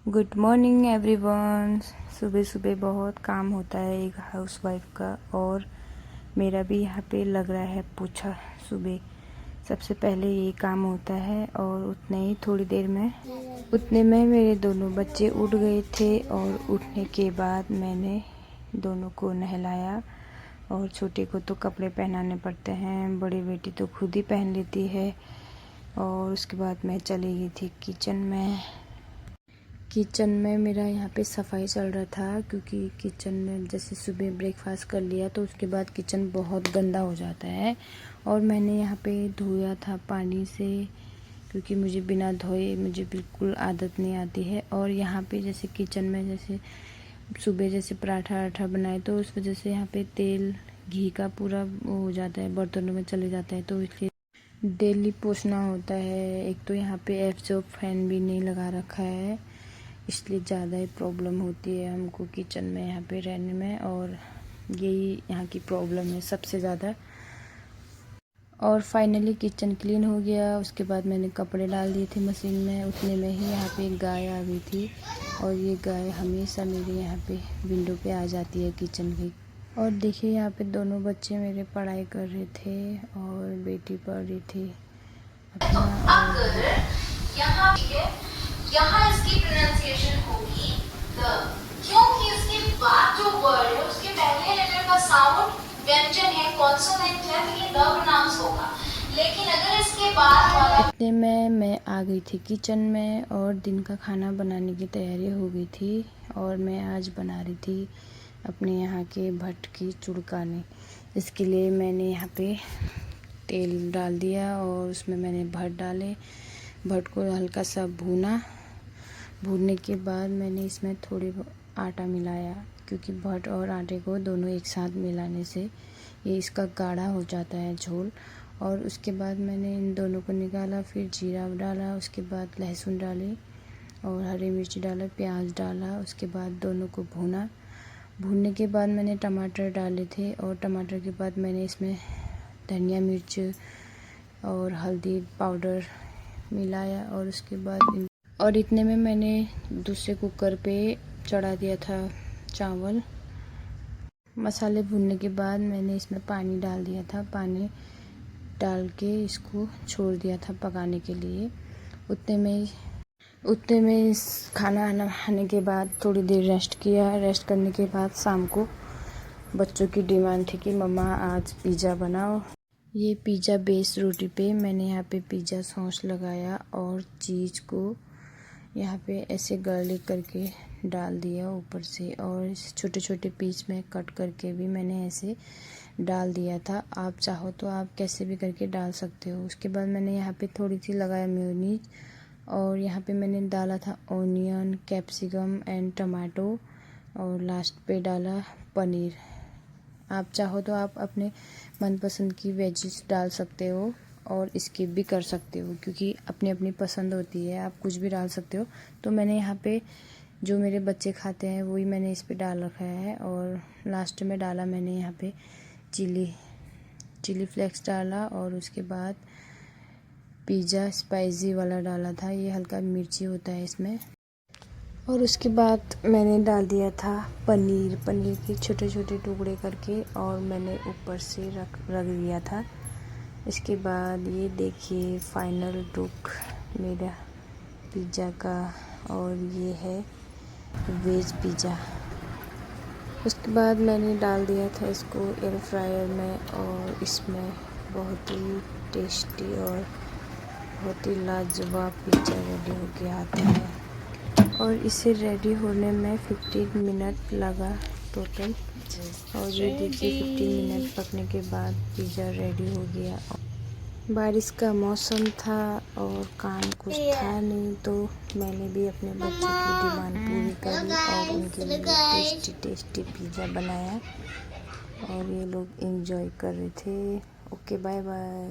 Good morning everyone. सुबह सुबह बहुत काम होता है एक हाउसवाइफ का, और मेरा भी यहाँ पे लग रहा है पोछा। सुबह सबसे पहले ये काम होता है, और उतने में मेरे दोनों बच्चे उठ गए थे। और उठने के बाद मैंने दोनों को नहलाया, और छोटे को तो कपड़े पहनाने पड़ते हैं, बड़ी बेटी तो खुद ही पहन लेती है। और उसके बाद मैं चली गई थी किचन में मेरा यहाँ पे सफाई चल रहा था, क्योंकि किचन में जैसे सुबह ब्रेकफास्ट कर लिया तो उसके बाद किचन बहुत गंदा हो जाता है। और मैंने यहाँ पे धोया था पानी से, क्योंकि मुझे बिना धोए मुझे बिल्कुल आदत नहीं आती है। और यहाँ पे जैसे किचन में जैसे सुबह जैसे पराठा बनाए तो उस वजह से यहाँ पे तेल घी का पूरा वो हो जाता है, बर्तनों में चले जाता है, तो इसलिए डेली पोछना होता है। एक तो यहाँ पे एग्जॉस्ट फैन भी नहीं लगा रखा है, इसलिए ज़्यादा ही प्रॉब्लम होती है हमको किचन में यहाँ पे रहने में, और यही यहाँ की प्रॉब्लम है सबसे ज़्यादा। और फाइनली किचन क्लीन हो गया। उसके बाद मैंने कपड़े डाल दिए थे मशीन में। उतने में ही यहाँ पे एक गाय आ गई थी, और ये गाय हमेशा मेरे यहाँ पे विंडो पे आ जाती है किचन की। और देखिए यहाँ पे दोनों बच्चे मेरे पढ़ाई कर रहे थे, और बेटी पढ़ रही थी अपना। यहाँ इसकी प्रोनाउंसिएशन होगी द, क्योंकि उसके बाद जो वर्ड है उसके पहले लेटर का साउंड व्यंजन है, कॉन्सोनेंट है, तो ये द प्रोनाउंस होगा। लेकिन अगर इसके बाद वाला इतने में मैं आ गई थी किचन में, और दिन का खाना बनाने की तैयारी हो गई थी। और मैं आज बना रही थी अपने यहाँ के भट्ट की चुड़काने। इसके लिए मैंने यहाँ पे तेल डाल दिया, और उसमें मैंने भट्ट डाले। भट्ट को हल्का सा भूनने के बाद मैंने इसमें थोड़ी आटा मिलाया, क्योंकि भट्ट और आटे को दोनों एक साथ मिलाने से ये इसका गाढ़ा हो जाता है झोल। और उसके बाद मैंने इन दोनों को निकाला, फिर जीरा डाला, उसके बाद लहसुन डाली और हरी मिर्च डाला, प्याज डाला। उसके बाद दोनों को भूनने के बाद मैंने टमाटर डाले थे, और टमाटर के बाद मैंने इसमें धनिया मिर्च और हल्दी पाउडर मिलाया। और उसके बाद इतने में मैंने दूसरे कुकर पे चढ़ा दिया था चावल। मसाले भूनने के बाद मैंने इसमें पानी डाल दिया था। पानी डाल के इसको छोड़ दिया था पकाने के लिए। उतने में इस खाना खाने के बाद थोड़ी देर रेस्ट किया। रेस्ट करने के बाद शाम को बच्चों की डिमांड थी कि मम्मा आज पिज़्ज़ा बनाओ। ये पिज़्ज़ा बेस रोटी पे मैंने यहाँ पे पिज़्ज़ा सॉस लगाया, और चीज़ को यहाँ पे ऐसे गार्लिक करके डाल दिया ऊपर से, और छोटे छोटे पीस में कट करके भी मैंने ऐसे डाल दिया था। आप चाहो तो आप कैसे भी करके डाल सकते हो। उसके बाद मैंने यहाँ पे थोड़ी सी लगाया मेयोनीज, और यहाँ पे मैंने डाला था ऑनियन, कैप्सिकम एंड टमाटो, और लास्ट पे डाला पनीर। आप चाहो तो आप अपने मनपसंद की वेजिस डाल सकते हो, और स्किप भी कर सकते हो, क्योंकि अपनी अपनी पसंद होती है, आप कुछ भी डाल सकते हो। तो मैंने यहाँ पे जो मेरे बच्चे खाते हैं वही मैंने इस पे डाल रखा है। और लास्ट में डाला मैंने यहाँ पे चिली फ्लेक्स डाला, और उसके बाद पिज़्ज़ा स्पाइसी वाला डाला था, ये हल्का मिर्ची होता है इसमें। और उसके बाद मैंने डाल दिया था पनीर के छोटे छोटे टुकड़े करके, और मैंने ऊपर से रख दिया था। इसके बाद ये देखिए फाइनल लुक मेरा पिज़्ज़ा का, और ये है वेज पिज़्ज़ा। उसके बाद मैंने डाल दिया था इसको एयर फ्रायर में, और इसमें बहुत ही टेस्टी और बहुत ही लाजवाब पिज़्ज़ा रेडी होके आता है। और इसे रेडी होने में 15 मिनट लगा टोटल। और ये देखिए 15 मिनट पकने के बाद पिज़्ज़ा रेडी हो गया। बारिश का मौसम था और काम कुछ था नहीं, तो मैंने भी अपने बच्चों की डिमांड पूरी करी और उनके लिए टेस्टी पिज़्ज़ा बनाया, और ये लोग एंजॉय कर रहे थे। Okay, bye bye.